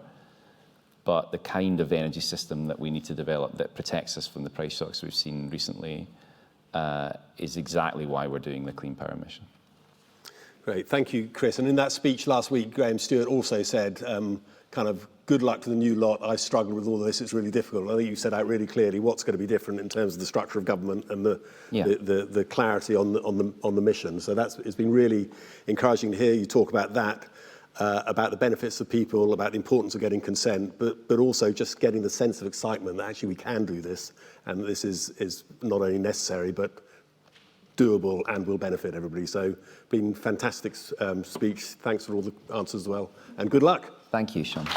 But the kind of energy system that we need to develop that protects us from the price shocks we've seen recently is exactly why we're doing the clean power mission. Great, thank you, Chris. And in that speech last week, Graham Stewart also said, kind of, good luck to the new lot. I struggled with all of this. It's really difficult. I think you set out really clearly what's going to be different in terms of the structure of government and the clarity on the mission. So it's been really encouraging to hear you talk about that, about the benefits of people, about the importance of getting consent, but also just getting the sense of excitement that actually we can do this, and this is not only necessary but doable and will benefit everybody. So, been fantastic speech. Thanks for all the answers as well, and good luck. Thank you, Sean.